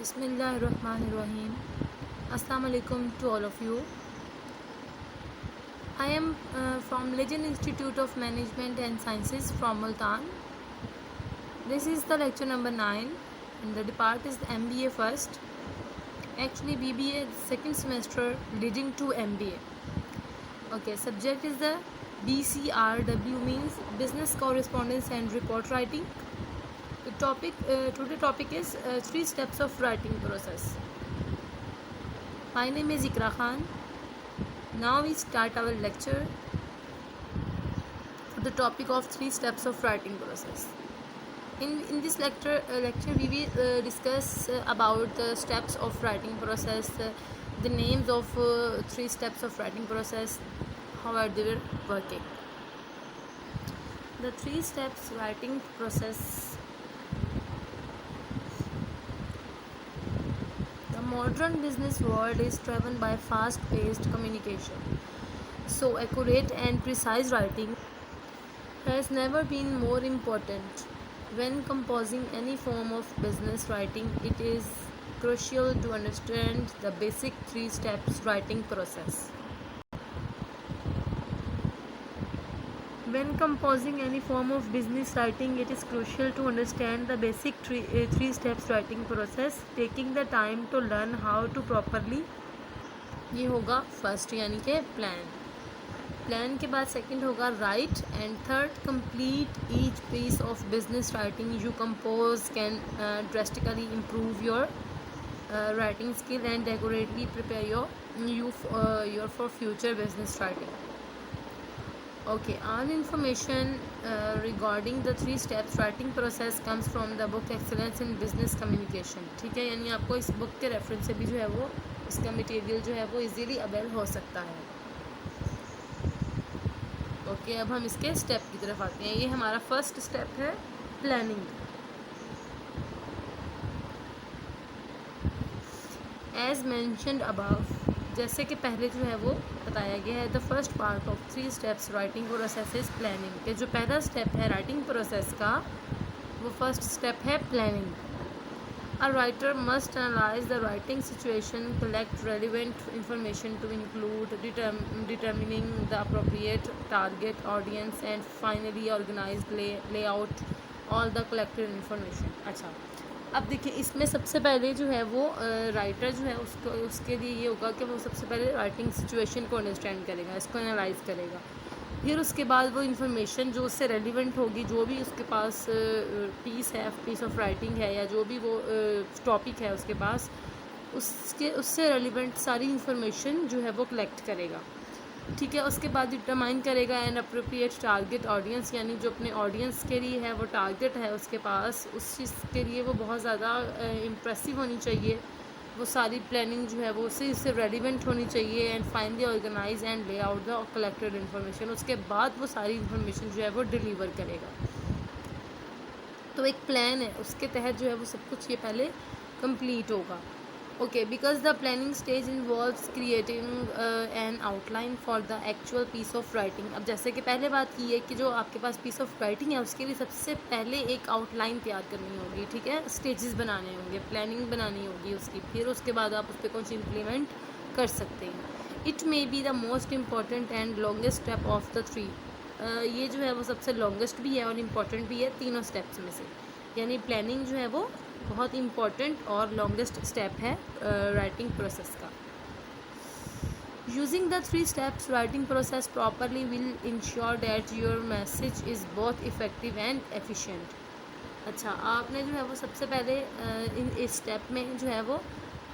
Bismillahirrahmanirrahim. Assalamu alaikum to all of you. I am from Legend Institute of Management and Sciences from Multan. This is the lecture number 9 and the depart is the MBA first. Actually BBA second semester leading to MBA. Okay, subject is the BCRW, means Business Correspondence and Report Writing. The today topic is 3 steps of writing process. My name is Ikra Khan. Now we start our lecture for the topic of 3 steps of writing process. In this lecture we will discuss about the steps of writing process, the names of 3 steps of writing process, how are they working. The 3 steps writing process. The modern business world is driven by fast-paced communication. So accurate and precise writing has never been more important. When composing any form of business writing, it is crucial to understand the basic 3 steps writing process. When composing any form of business writing, it is crucial to understand the basic 3 steps writing process, taking the time to learn how to properly. ये होगा first यानी कि plan के बाद second होगा write and third complete each piece of business writing you compose can drastically improve your writing skill and accurately prepare your for future business writing. Okay, all information regarding the 3 steps writing process comes from the book Excellence in Business Communication. ठीक है, यानी आपको इस book के reference से भी जो है वो इसका मटेरियल जो है वो इजीली अवेल हो सकता है. ओके, अब हम इसके स्टेप की तरफ आते हैं. ये हमारा फर्स्ट स्टेप है प्लानिंग. एज मैंशनड अबव, जैसे कि पहले जो है वो बताया गया है, the first part of 3 steps writing process is planning. कि जो पहला स्टेप है राइटिंग प्रोसेस का वो फर्स्ट स्टेप है planning. A writer must analyse the writing situation, collect relevant information to include determining the appropriate target audience and finally organise layout all the collected information. अच्छा, अब देखिए इसमें सबसे पहले जो है वो राइटर जो है उसके लिए ये होगा कि वो सबसे पहले राइटिंग सिचुएशन को अंडरस्टैंड करेगा, इसको एनालाइज करेगा. फिर उसके बाद वो इन्फॉर्मेशन जो उससे रेलिवेंट होगी, जो भी उसके पास पीस ऑफ राइटिंग है या जो भी वो टॉपिक है उसके पास, उससे रेलिवेंट सारी इन्फॉर्मेशन जो है वो कलेक्ट करेगा. ठीक है, उसके बाद डिटरमाइन करेगा एंड अप्रोप्रिएट टारगेट ऑडियंस, यानी जो अपने ऑडियंस के लिए है वो टारगेट है उसके पास, उस चीज़ के लिए वो बहुत ज़्यादा इम्प्रेसिव होनी चाहिए. वो सारी प्लानिंग जो है वो उससे रेलिवेंट होनी चाहिए. एंड फाइनली ऑर्गेनाइज एंड ले आउट द कलेक्टेड इन्फॉर्मेशन. उसके बाद वो सारी इन्फॉर्मेशन जो है वो डिलीवर करेगा. तो एक प्लान है, उसके तहत जो है वो सब कुछ ये पहले कंप्लीट होगा. Okay, because the planning stage involves creating an outline for the actual piece of writing. अब जैसे कि पहले बात की है कि जो आपके पास piece of writing है उसके लिए सबसे पहले एक आउटलाइन तैयार करनी होगी. ठीक है, स्टेजेस बनाने होंगे, प्लानिंग बनानी होगी उसकी, फिर उसके बाद आप उस पर कुछ इम्प्लीमेंट कर सकते हैं. It may be the most important and longest step of the 3. ये जो है वो सबसे लॉन्गेस्ट भी है और इम्पॉर्टेंट भी है तीनों स्टेप्स में से. यानी प्लानिंग जो है वो बहुत इम्पॉर्टेंट और लॉन्गेस्ट स्टेप है राइटिंग प्रोसेस का. Using the 3 steps writing process properly will ensure that your message is both effective and efficient. अच्छा, आपने जो है वो सबसे पहले इस स्टेप में जो है वो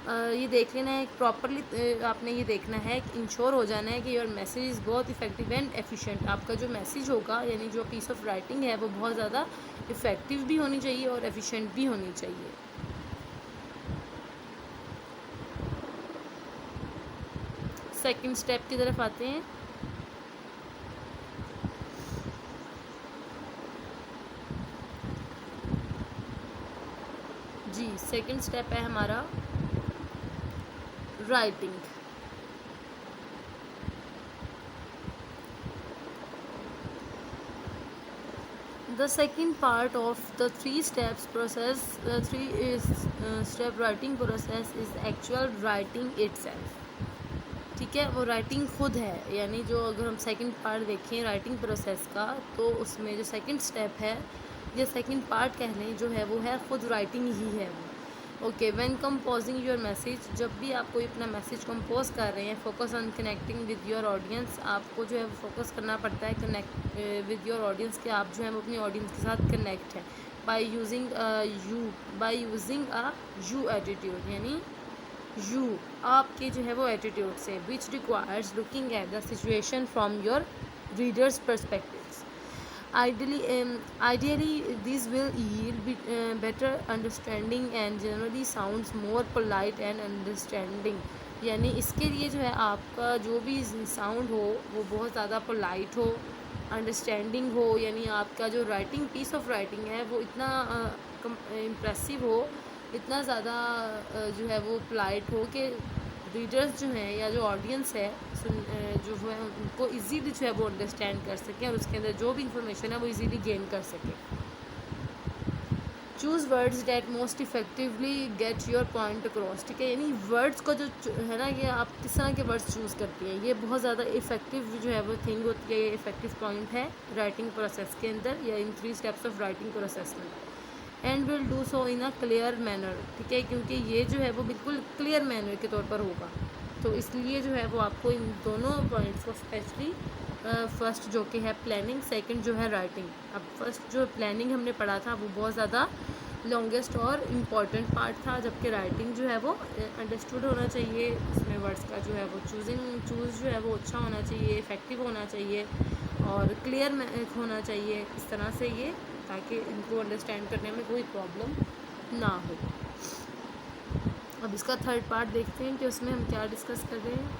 ये देख लेना है प्रॉपरली, आपने ये देखना है, इंश्योर हो जाना है कि योर मैसेज इज़ बहुत इफ़ेक्टिव एंड एफिशिएंट. आपका जो मैसेज होगा यानी जो पीस ऑफ राइटिंग है वो बहुत ज़्यादा इफ़ेक्टिव भी होनी चाहिए और एफिशिएंट भी होनी चाहिए. सेकंड स्टेप की तरफ आते हैं. जी, सेकंड स्टेप है हमारा writing. The second part of the three steps process, step writing process is actual writing itself. ठीक है, वो राइटिंग खुद है, यानी जो अगर हम सेकंड पार्ट देखें राइटिंग प्रोसेस का, तो उसमें जो सेकंड स्टेप है या सेकंड पार्ट कह लें जो है वो है खुद राइटिंग ही है वो। Okay, when composing your message, जब भी आप कोई अपना मैसेज कंपोज कर रहे हैं, focus on connecting with your audience, आपको जो है वो फोकस करना पड़ता है कनेक्ट विद योर ऑडियंस, कि आप जो है वो अपनी ऑडियंस के साथ कनेक्ट है by using a you attitude, यानी यू आपके जो है वो एटीट्यूड से, which requires looking at the situation from your readers perspectives. Ideally, this will yield better understanding and generally sounds more polite and understanding. यानी इसके लिए जो है आपका जो भी साउंड हो वो बहुत ज़्यादा पोलाइट हो, अंडरस्टैंडिंग हो, यानी आपका जो राइटिंग पीस ऑफ राइटिंग है वो इतना इम्प्रेसिव हो, इतना ज़्यादा जो है वो पोलाइट हो कि रीडर्स जो हैं या जो ऑडियंस है जो है उनको इजीली जो है वो अंडरस्टैंड कर सकें और उसके अंदर जो भी इंफॉर्मेशन है वो इजीली गेन कर सकें। Choose words that most effectively get your point across. ठीक है, यानी वर्ड्स को जो है ना, ये आप किस तरह के वर्ड्स चूज़ करती हैं, ये बहुत ज़्यादा इफेक्टिव जो है वो थिंग होती है, ये इफेक्टिव पॉइंट है राइटिंग प्रोसेस के अंदर या इन 3 स्टेप्स ऑफ राइटिंग प्रोसेस में। And will do so in a clear manner. ठीक है, क्योंकि ये जो है वो बिल्कुल क्लियर मैनर के तौर पर होगा, तो इसलिए जो है वो आपको इन दोनों पॉइंट्स को स्पेशली फर्स्ट जो कि है प्लानिंग, सेकंड जो है राइटिंग। अब फर्स्ट जो प्लानिंग हमने पढ़ा था वो बहुत ज़्यादा लॉन्गेस्ट और इम्पॉर्टेंट पार्ट था, जबकि राइटिंग जो है वो अंडरस्टूड होना चाहिए, इसमें वर्ड्स का जो है वो चूज़ जो है वो अच्छा होना चाहिए, इफ़ेक्टिव होना चाहिए और क्लियर होना चाहिए, इस तरह से ये, ताकि इनको अंडरस्टैंड करने में कोई प्रॉब्लम ना हो। अब इसका थर्ड पार्ट देखते हैं कि उसमें हम क्या डिस्कस कर रहे हैं।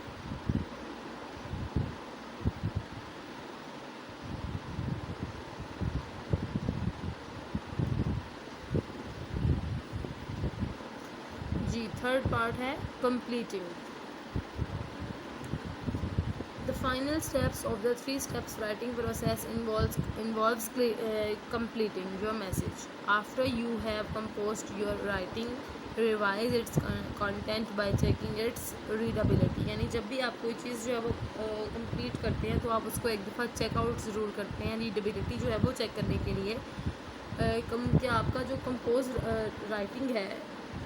जी, थर्ड पार्ट है completing. The final steps of the 3 steps writing process involves completing your message. After you have composed your writing, revise its content by checking its readability. यानी जब भी आप कोई चीज़ जो है वो कंप्लीट करते हैं तो आप उसको एक दफ़ा चेकआउट ज़रूर करते हैं, रीडेबिलिटी जो है वो चेक करने के लिए कि आपका जो कंपोज राइटिंग है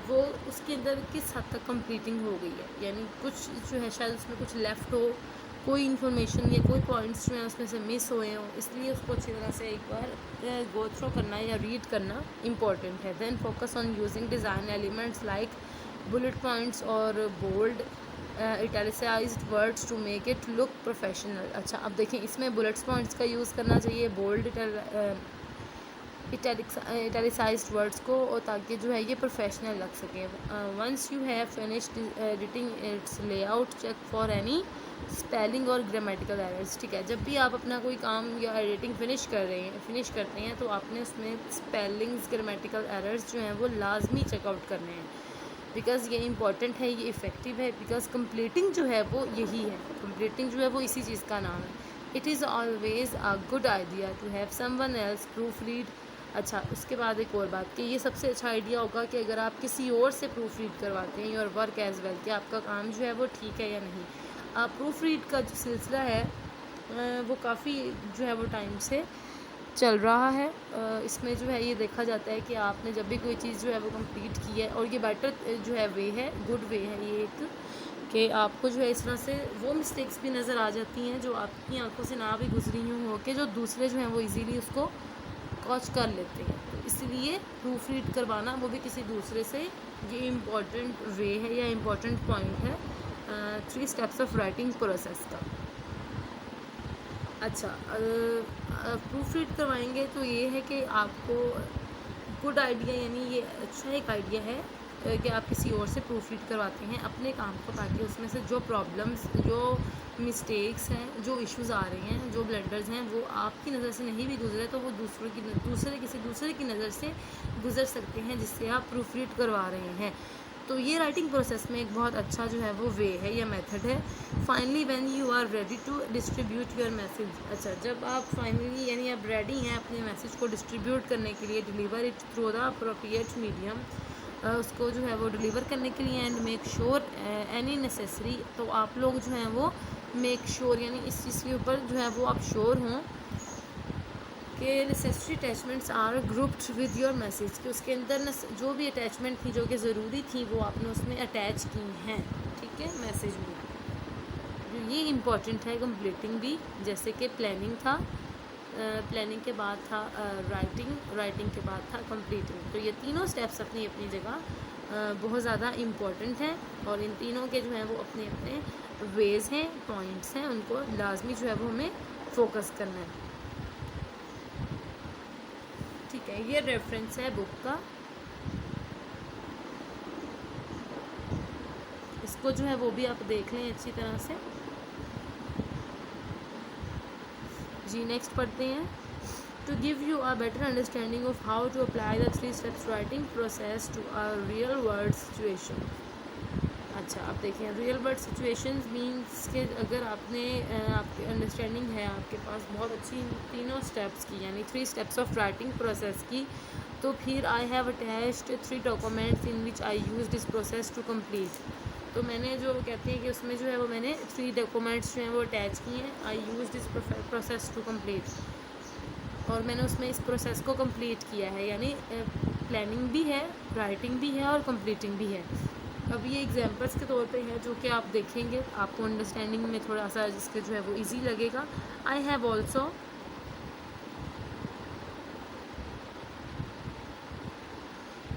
वो उसके अंदर किस हद तक कंप्लीटिंग हो गई है, यानी कुछ जो है शायद उसमें कुछ लेफ़्ट हो, कोई इन्फॉर्मेशन या कोई पॉइंट्स जो हैं उसमें से मिस हुए हों, इसलिए उसको अच्छी तरह से एक बार गो थ्रू करना या रीड करना इम्पॉर्टेंट है। Then focus on using design elements like bullet points और bold italicised words to make it look professional. अच्छा, अब देखें इसमें बुलेट्स पॉइंट्स का यूज़ करना चाहिए, बोल्ड इटैलिसाइज्ड वर्ड्स को, और ताकि जो है ये प्रोफेशनल लग सके। Once you have finished editing its layout, check for any spelling और ग्रामेटिकल एरर्स। ठीक है, जब भी आप अपना कोई काम या एडिटिंग फिनिश करते हैं तो आपने उसमें स्पेलिंग्स, ग्रामेटिकल एरर्स जो हैं वो लाजमी चेकआउट करने हैं, बिकॉज़ ये इंपॉर्टेंट है, ये इफ़ेक्टिव है, बिकॉज़ कंप्लीटिंग जो है वो यही है, कंप्लीटिंग जो है वो इसी चीज़ का नाम है। It is always a good idea to have someone else proofread. अच्छा, उसके बाद एक और बात कि ये सबसे अच्छा आइडिया होगा कि अगर आप किसी और से प्रूफ रीड करवाते हैं योर वर्क एज़ वेल, कि आपका काम जो है वो ठीक है या नहीं। प्रूफ रीड का जो सिलसिला है वो काफ़ी जो है वो टाइम से चल रहा है। इसमें जो है ये देखा जाता है कि आपने जब भी कोई चीज़ जो है वो कंप्लीट की है, और ये बेटर जो है वे है, गुड वे है ये एक, कि आपको जो है इस तरह से वो मिस्टेक्स भी नज़र आ जाती हैं जो आपकी आंखों से ना भी गुजरी हो के जो दूसरे जो हैं वो इजीली उसको कॉच कर लेते हैं। तो इसलिए प्रूफ रीड करवाना वो भी किसी दूसरे से, ये इम्पॉर्टेंट वे है या इम्पॉर्टेंट पॉइंट है 3 स्टेप्स ऑफ राइटिंग प्रोसेस का। अच्छा, प्रूफ रीड करवाएंगे तो ये है कि आपको गुड आइडिया, यानी ये अच्छा एक आइडिया है कि आप किसी और से प्रूफ रीड करवाते हैं अपने काम को, ताकि उसमें से जो प्रॉब्लम्स, जो मिस्टेक्स हैं, जो इश्यूज़ आ रहे हैं, जो ब्लंडर्स हैं, वो आपकी नज़र से नहीं भी गुजरे तो वो किसी दूसरे की नज़र से गुजर सकते हैं जिससे आप प्रूफ रीड करवा रहे हैं। तो ये राइटिंग प्रोसेस में एक बहुत अच्छा जो है वो वे है या मेथड है। Finally when you are ready to distribute your message, अच्छा जब आप फाइनली यानी आप रेडी हैं अपने मैसेज को डिस्ट्रीब्यूट करने के लिए, deliver it through the appropriate medium, उसको जो है वो डिलीवर करने के लिए, and make sure any necessary, तो आप लोग जो हैं वो मेक श्योर यानी इस चीज़ के ऊपर जो है वो आप श्योर हों कि necessary attachments are grouped with your message, कि उसके अंदर जो भी अटैचमेंट थी जो कि ज़रूरी थी वो आपने उसमें अटैच की हैं, ठीक है, मैसेज में। ये इम्पॉर्टेंट है कंप्लीटिंग भी, जैसे कि प्लानिंग था, प्लानिंग के बाद था राइटिंग के बाद था कंप्लीटिंग। तो ये तीनों स्टेप्स अपनी अपनी जगह बहुत ज़्यादा इम्पॉर्टेंट हैं, और इन तीनों के जो हैं वो अपने अपने वेज़ हैं, पॉइंट्स हैं, उनको लाजमी जो है वो हमें फोकस करना है। ठीक है, ये रेफरेंस है बुक का, इसको जो है वो भी आप देख लें अच्छी तरह से। जी नेक्स्ट पढ़ते हैं। To give you a better understanding of how to apply the 3 steps writing process to a real world situation. अच्छा आप देखें, रियल वर्ल्ड सिचुएशंस मींस के अगर आपने आपकी अंडरस्टैंडिंग है आपके पास बहुत अच्छी तीनों स्टेप्स की, यानी 3 स्टेप्स ऑफ राइटिंग प्रोसेस की, तो फिर I have attached 3 documents in which I use this process to complete. तो मैंने जो कहते हैं कि उसमें जो है वो मैंने 3 डॉक्यूमेंट्स जो हैं वो अटैच किए हैं, I use this process to complete, और मैंने उसमें इस प्रोसेस को कंप्लीट किया है, यानी प्लानिंग भी है, राइटिंग भी है और कंप्लीटिंग भी है। अब ये एग्जांपल्स के तौर पे है जो कि आप देखेंगे, आपको अंडरस्टैंडिंग में थोड़ा सा जिसके जो है वो इजी लगेगा। I have also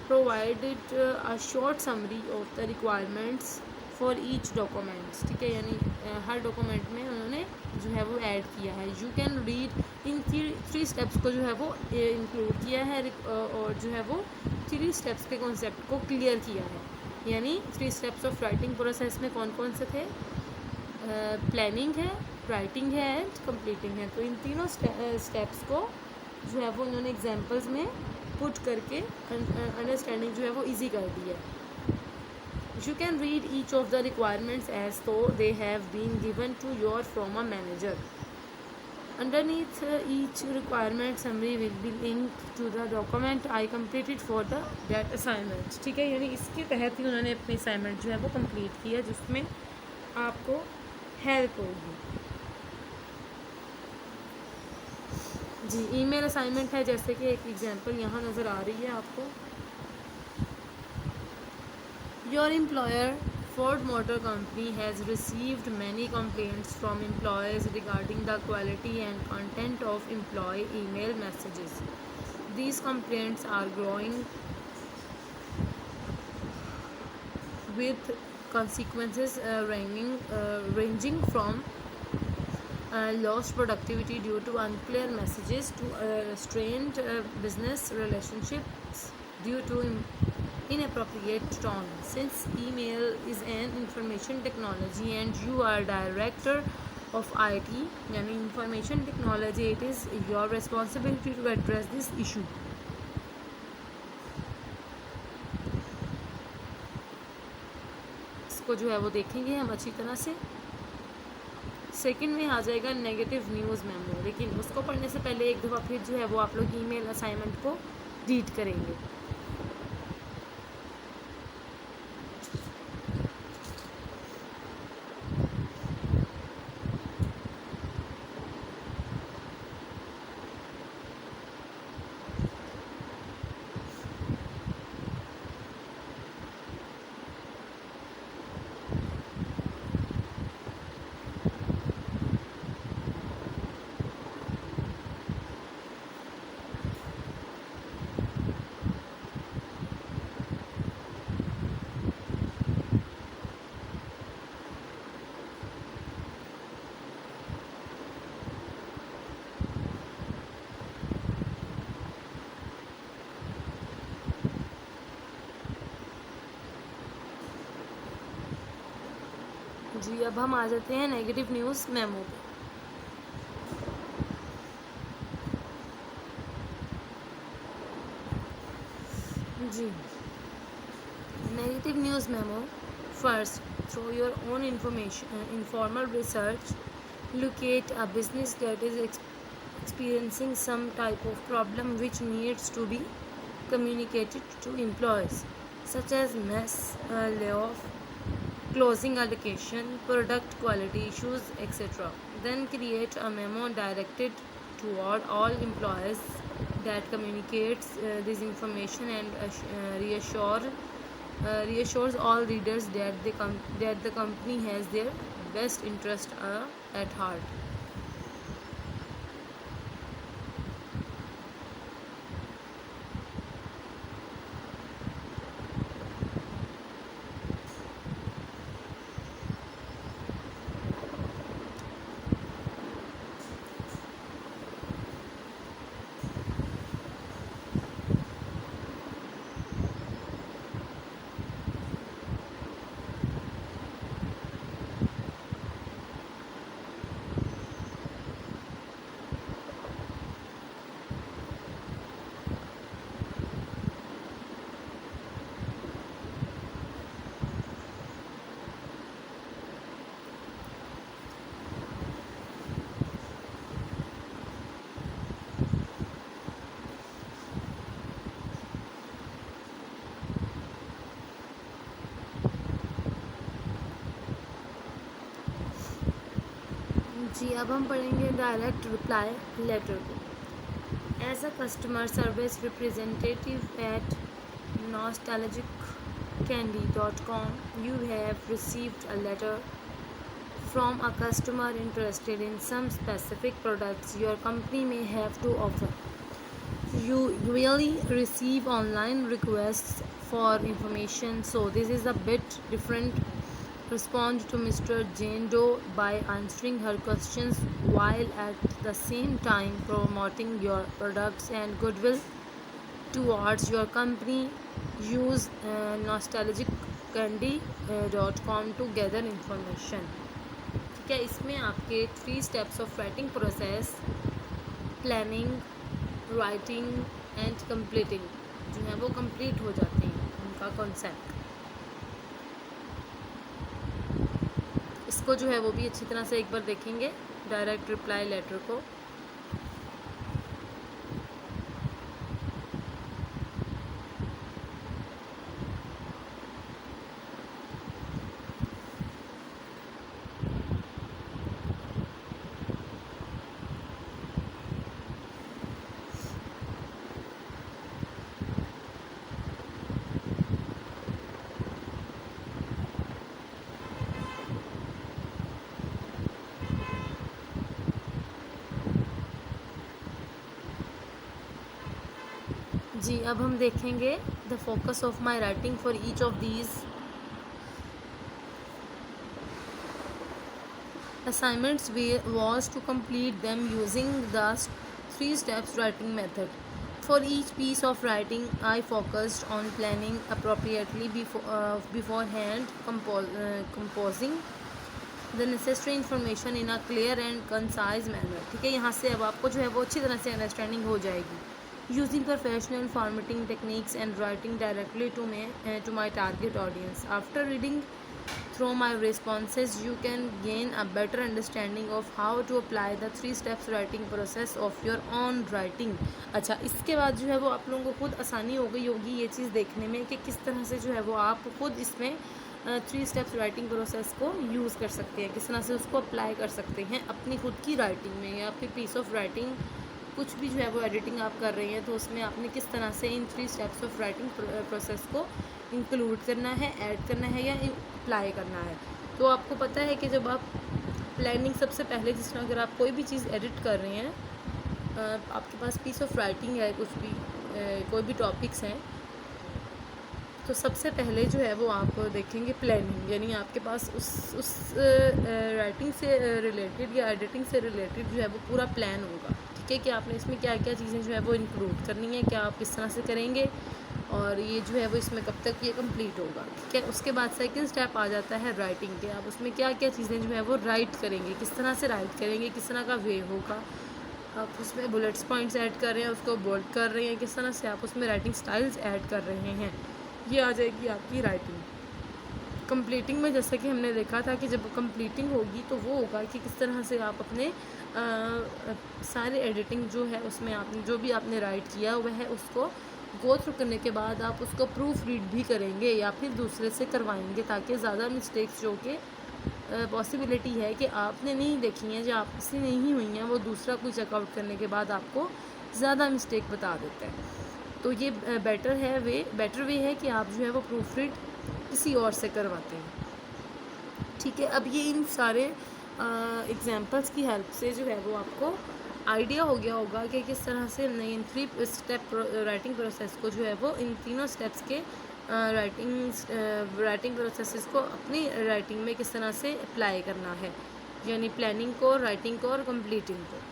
provided a short summary of the requirements for each documents, ठीक है, यानी हर डॉक्यूमेंट में उन्होंने जो है वो ऐड किया है। You can read in 3 steps को जो है वो इंक्लूड किया है, और जो है वो 3 स्टेप्स के कॉन्सेप्ट को क्लियर किया है। यानी 3 स्टेप्स ऑफ राइटिंग प्रोसेस में कौन कौन से थे, प्लानिंग है, राइटिंग है एंड कंप्लीटिंग है। तो इन तीनों स्टेप्स को जो है वो इन्होंने एग्जांपल्स में पुट करके अंडरस्टैंडिंग जो है वो इजी कर दी है। You can read each of the requirements as though they have been given to you from a manager. Underneath each requirement summary will be linked to the document I completed for that assignment. ठीक है, यानी इसके तहत ही उन्होंने अपनी assignment जो है वो कंप्लीट की है, जिसमें आपको हेल्प होगी। जी ईमेल असाइनमेंट है, जैसे कि एक एग्जांपल यहाँ नज़र आ रही है आपको। Your employer, Ford Motor Company, has received many complaints from employees regarding the quality and content of employee email messages. These complaints are growing, with consequences ranging from lost productivity due to unclear messages to strained business relationships due to inappropriate tone. Since email is an information technology and you are director of IT, yani information technology, it is your responsibility to address this issue. इसको जो है वो देखेंगे हम अच्छी तरह से। Second में आ जाएगा नेगेटिव न्यूज़ मेमो, लेकिन उसको पढ़ने से पहले एक दफ़ा फिर जो है वो आप लोग ईमेल असाइनमेंट को रीड करेंगे। जी अब हम आ जाते हैं नेगेटिव न्यूज़ मेमो पे। जी Negative news memo. First, through your own information, informal research, locate a business that is experiencing some type of problem which needs to be communicated to employees, such as mass layoff, closing allocation, product quality issues, etc. Then create a memo directed toward all employees that communicates this information and reassures all readers that the company has their best interest at heart. जी, अब हम पढ़ेंगे direct reply letter को। As a customer service representative at nostalgiccandy.com, you have received a letter from a customer interested in some specific products your company may have to offer. You usually receive online requests for information, so this is a bit different. Respond to Mr. Jane Doe by answering her questions while at the same time promoting your products and goodwill towards your company. Use nostalgiccandy.com to gather information. ठीक है, इसमें आपके 3 steps of writing process, planning, writing and completing जो है वो complete हो जाते हैं उनका concept। इसको जो है वो भी अच्छी तरह से एक बार देखेंगे डायरेक्ट रिप्लाई लेटर को। जी, अब हम देखेंगे the focus of my writing for each of these assignments was to complete them using the 3 steps writing method. For each piece of writing, I focused on planning appropriately beforehand, composing the necessary information in a clear and concise manner. ठीक है, यहाँ से अब आपको जो है वो अच्छी तरह से अंडरस्टैंडिंग हो जाएगी। Using professional formatting techniques and writing directly to my target audience. After reading through my responses, you can gain a better understanding of how to apply the 3 steps writing process of your own writing. अच्छा, इसके बाद जो है वो आप लोगों को खुद आसानी हो गई होगी ये चीज़ देखने में कि किस तरह से जो है वो आप खुद इसमें 3 स्टेप्स राइटिंग प्रोसेस को यूज़ कर सकते हैं, किस तरह से उसको अप्लाई कर सकते हैं अपनी खुद की राइटिंग में या आपकी पीस ऑफ राइटिंग कुछ भी जो है वो एडिटिंग आप कर रही हैं तो उसमें आपने किस तरह से इन 3 स्टेप्स ऑफ राइटिंग प्रोसेस को इंक्लूड करना है, ऐड करना है या अप्लाई करना है। तो आपको पता है कि जब आप प्लानिंग सबसे पहले जिस तरह अगर आप कोई भी चीज़ एडिट कर रही हैं, आपके पास पीस ऑफ राइटिंग है, कुछ भी कोई भी टॉपिक्स हैं, तो सबसे पहले जो है वो आप देखेंगे प्लानिंग, यानी आपके पास उस राइटिंग से रिलेटेड या एडिटिंग से रिलेटेड जो है वो पूरा प्लान होगा। ठीक है, कि आपने इसमें क्या क्या चीज़ें जो है वो इंक्लूड करनी है, क्या आप किस तरह से करेंगे और ये जो है वो इसमें कब तक ये कंप्लीट होगा। ठीक है, उसके बाद सेकंड स्टेप आ जाता है राइटिंग के। आप उसमें क्या क्या चीज़ें जो है वो राइट करेंगे, किस तरह से राइट करेंगे, किस तरह का वे होगा, आप उसमें बुलेट्स पॉइंट्स ऐड कर रहे हैं, उसको बोल्ड कर रहे हैं, किस तरह से आप उसमें राइटिंग स्टाइल्स ऐड कर रहे हैं। ये आ जाएगी आपकी राइटिंग। कंप्लीटिंग में जैसे कि हमने देखा था कि जब कंप्लीटिंग होगी तो वो होगा कि किस तरह से आप अपने सारे एडिटिंग जो है उसमें आपने जो भी आपने राइट किया हुआ है उसको गो थ्रू करने के बाद आप उसको प्रूफ रीड भी करेंगे या फिर दूसरे से करवाएंगे, ताकि ज़्यादा मिस्टेक्स जो कि पॉसिबिलिटी है कि आपने नहीं देखी हैं या आपसे नहीं हुई हैं, वो दूसरा कोई चेकआउट करने के बाद आपको ज़्यादा मिस्टेक बता देता है। तो ये बेटर वे है कि आप जो है वो प्रूफ रीड किसी और से करवाते हैं। ठीक है, अब ये इन सारे एग्जांपल्स की हेल्प से जो है वो आपको आइडिया हो गया होगा कि किस तरह से इन 3 स्टेप राइटिंग प्रोसेस को जो है वो इन तीनों स्टेप्स के राइटिंग प्रोसेस को अपनी राइटिंग में किस तरह से अप्लाई करना है, यानी प्लानिंग को, राइटिंग को और कंप्लीटिंग को।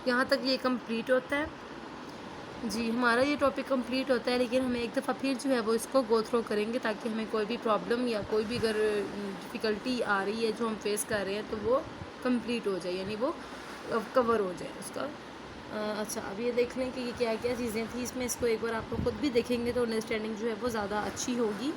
यहाँ तक ये कंप्लीट होता है जी, हमारा ये टॉपिक कंप्लीट होता है, लेकिन हमें एक दफ़ा फिर जो है वो इसको गो थ्रू करेंगे ताकि हमें कोई भी प्रॉब्लम या कोई भी अगर डिफ़िकल्टी आ रही है जो हम फेस कर रहे हैं तो वो कंप्लीट हो जाए, यानी वो कवर हो जाए उसका। अच्छा, अब ये देख लें कि ये क्या क्या चीज़ें थी इसमें, इसको एक बार आप लोग खुद भी देखेंगे तो अंडरस्टैंडिंग जो है वो ज़्यादा अच्छी होगी।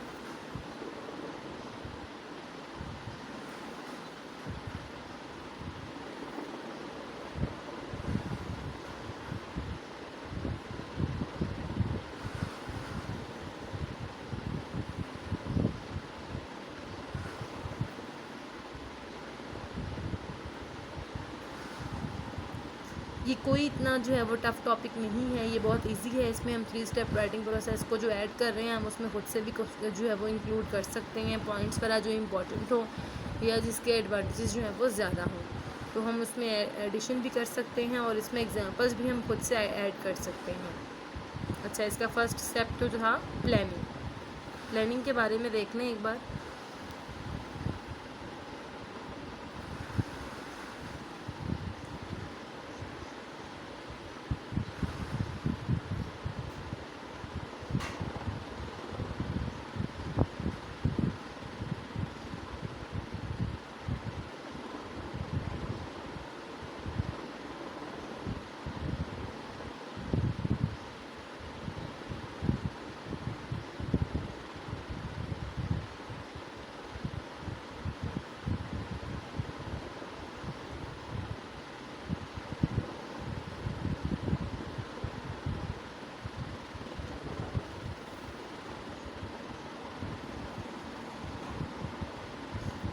ये कोई इतना जो है वो टफ़ टॉपिक नहीं है, ये बहुत इजी है। इसमें हम 3 स्टेप राइटिंग प्रोसेस को जो ऐड कर रहे हैं हम उसमें खुद से भी कुछ जो है वो इंक्लूड कर सकते हैं, पॉइंट्स वगैरह जो इम्पोर्टेंट हो या जिसके एडवांटेजेस जो हैं वो ज़्यादा हों, तो हम उसमें एडिशन भी कर सकते हैं और इसमें एग्जांपल्स भी हम खुद से ऐड कर सकते हैं। अच्छा, इसका फर्स्ट स्टेप तो जो था प्लानिंग के बारे में देख लें एक बार।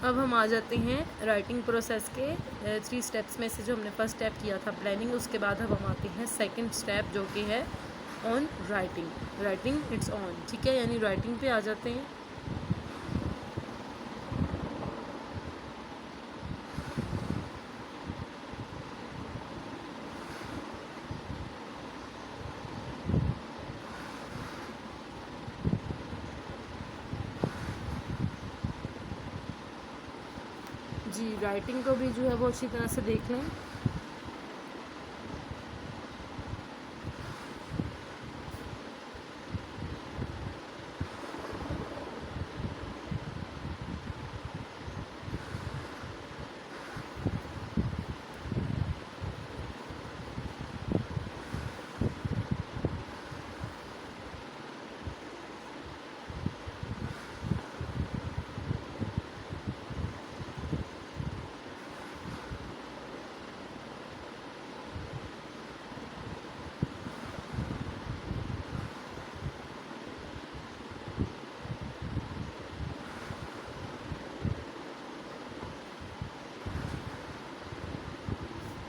अब हम आ जाते हैं राइटिंग प्रोसेस के 3 स्टेप्स में से जो हमने फर्स्ट स्टेप किया था प्लानिंग, उसके बाद अब हम आते हैं सेकंड स्टेप जो कि है ऑन राइटिंग इट्स ऑन। ठीक है, यानी राइटिंग पे आ जाते हैं। जी, राइटिंग को भी जो है वो अच्छी तरह से देख लें।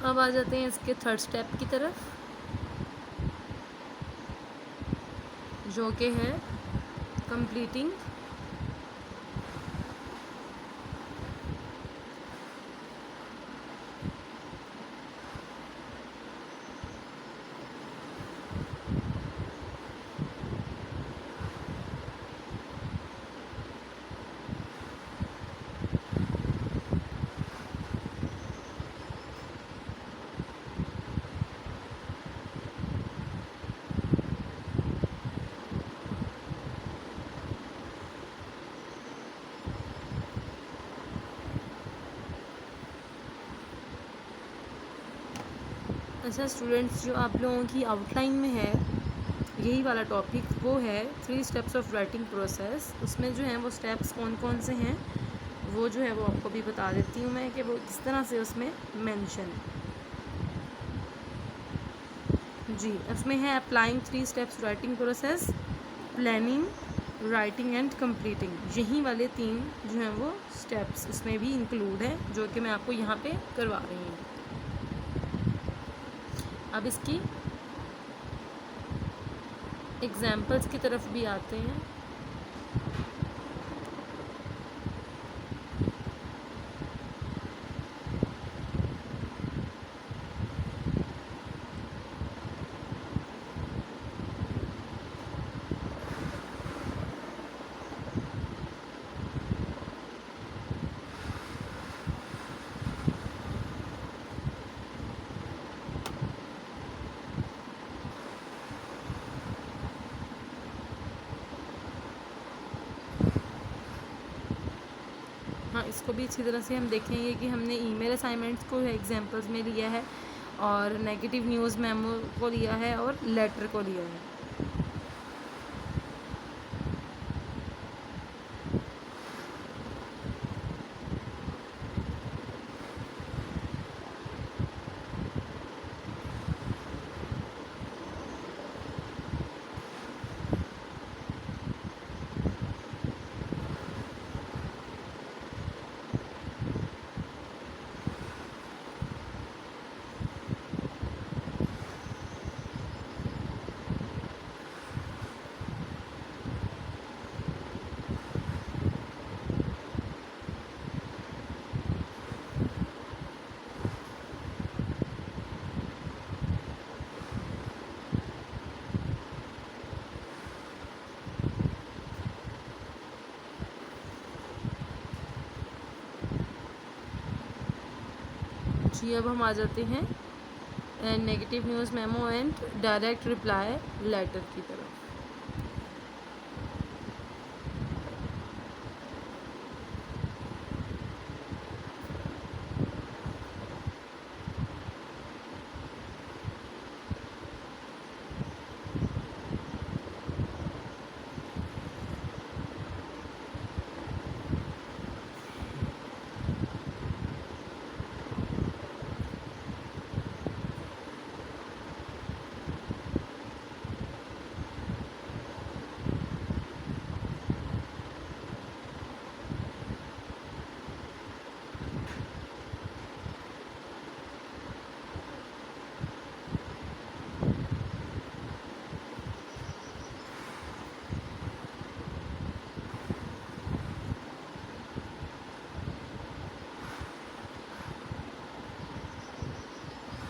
अब आ जाते हैं इसके थर्ड स्टेप की तरफ जो कि है कंप्लीटिंग। अच्छा स्टूडेंट्स, जो आप लोगों की आउटलाइन में है यही वाला टॉपिक, वो है 3 स्टेप्स ऑफ राइटिंग प्रोसेस। उसमें जो है वो स्टेप्स कौन कौन से हैं वो जो है वो आपको भी बता देती हूँ मैं कि वो किस तरह से उसमें मेंशन। जी, उसमें है applying 3 steps writing process, planning, writing and completing. यही वाले 3 जो हैं वो स्टेप्स उसमें भी इंक्लूड है, जो कि मैं आपको यहाँ पे करवा रही हूँ। अब इसकी एग्जाम्पल्स की तरफ भी आते हैं। हाँ, इसको भी अच्छी तरह से हम देखेंगे कि हमने ईमेल असाइनमेंट्स को एग्जांपल्स में लिया है, और नेगेटिव न्यूज़ मेमो को लिया है, और लेटर को लिया है। जी, अब हम आ जाते हैं negative news memo and direct reply letter की तरफ।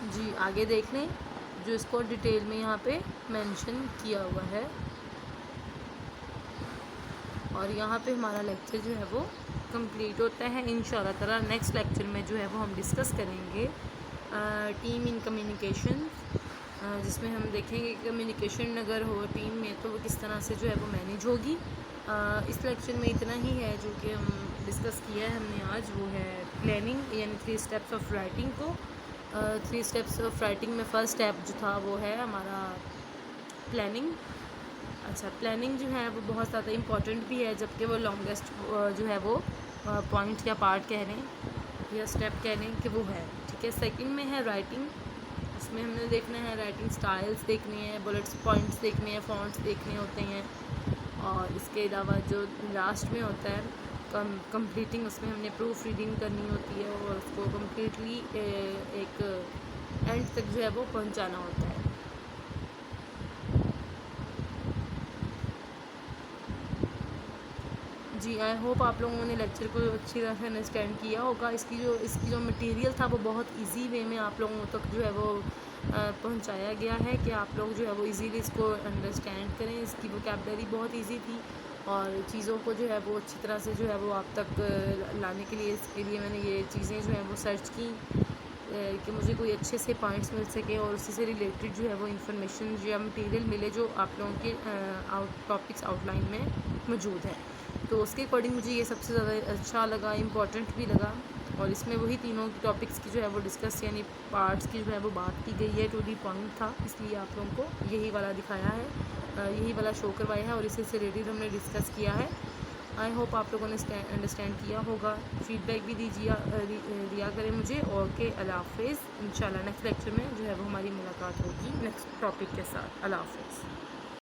जी, आगे देख लें जो इसको डिटेल में यहाँ पे मेंशन किया हुआ है, और यहाँ पे हमारा लेक्चर जो है वो कंप्लीट होता है। इंशाल्लाह ताला नेक्स्ट लेक्चर में जो है वो हम डिस्कस करेंगे टीम इन कम्युनिकेशन, जिसमें हम देखेंगे कम्युनिकेशन अगर हो टीम में तो वो किस तरह से जो है वो मैनेज होगी। इस लेक्चर में इतना ही है जो कि हम डिस्कस किया है हमने आज, वो है प्लानिंग यानी 3 स्टेप्स ऑफ राइटिंग को। 3 स्टेप्स ऑफ राइटिंग में फ़र्स्ट स्टेप जो था वो है हमारा प्लानिंग। अच्छा, प्लानिंग जो है वो बहुत ज़्यादा इम्पॉर्टेंट भी है, जबकि वो लॉन्गेस्ट जो है वो पॉइंट या पार्ट कह लें या स्टेप कह लें कि वो है, ठीक है। सेकंड में है राइटिंग, उसमें हमने देखना है राइटिंग स्टाइल्स देखनी है, बुलेट्स पॉइंट्स देखने हैं, फॉन्ट्स देखने होते हैं, और इसके अलावा जो लास्ट में होता है कंप्लीटिंग, उसमें हमने प्रूफ रीडिंग करनी होती है और उसको कम्प्लीटली एक एंड तक जो है वो पहुंचाना होता है। जी, आई होप आप लोगों ने लेक्चर को अच्छी तरह से अंडरस्टैंड किया होगा। इसकी जो मटेरियल था वो बहुत इजी वे में आप लोगों तक जो है वो पहुंचाया गया है कि आप लोग जो है वो इजीली इसको अंडरस्टैंड करें। इसकी वोकैबुलरी बहुत इजी थी, और चीज़ों को जो है वो अच्छी तरह से जो है वो आप तक लाने के लिए, इसके लिए मैंने ये चीज़ें जो हैं वो सर्च की कि मुझे कोई अच्छे से पॉइंट्स मिल सके और उसी से रिलेटेड जो है वो इन्फॉर्मेशन या मटेरियल मिले जो आप लोगों के टॉपिक्स आउटलाइन में मौजूद है। तो उसके अकॉर्डिंग मुझे ये सबसे ज़्यादा अच्छा लगा, इम्पॉर्टेंट भी लगा। और इसमें वही तीनों टॉपिक्स की जो है वो डिस्कस यानी पार्ट्स की जो है वो बात की गई है। 2D पॉइंट था, इसलिए आप लोगों को यही वाला दिखाया है, यही वाला शो करवाया है और इसी से रिलेटेड हमने डिस्कस किया है। आई होप आप लोगों ने अंडरस्टैंड किया होगा। फीडबैक भी दिया करें मुझे। और के अल्लाह हाफ़िज़। इंशाल्लाह नेक्स्ट लेक्चर में जो है वो हमारी मुलाकात होगी नेक्स्ट टॉपिक के साथ। अल्लाह हाफ़िज़।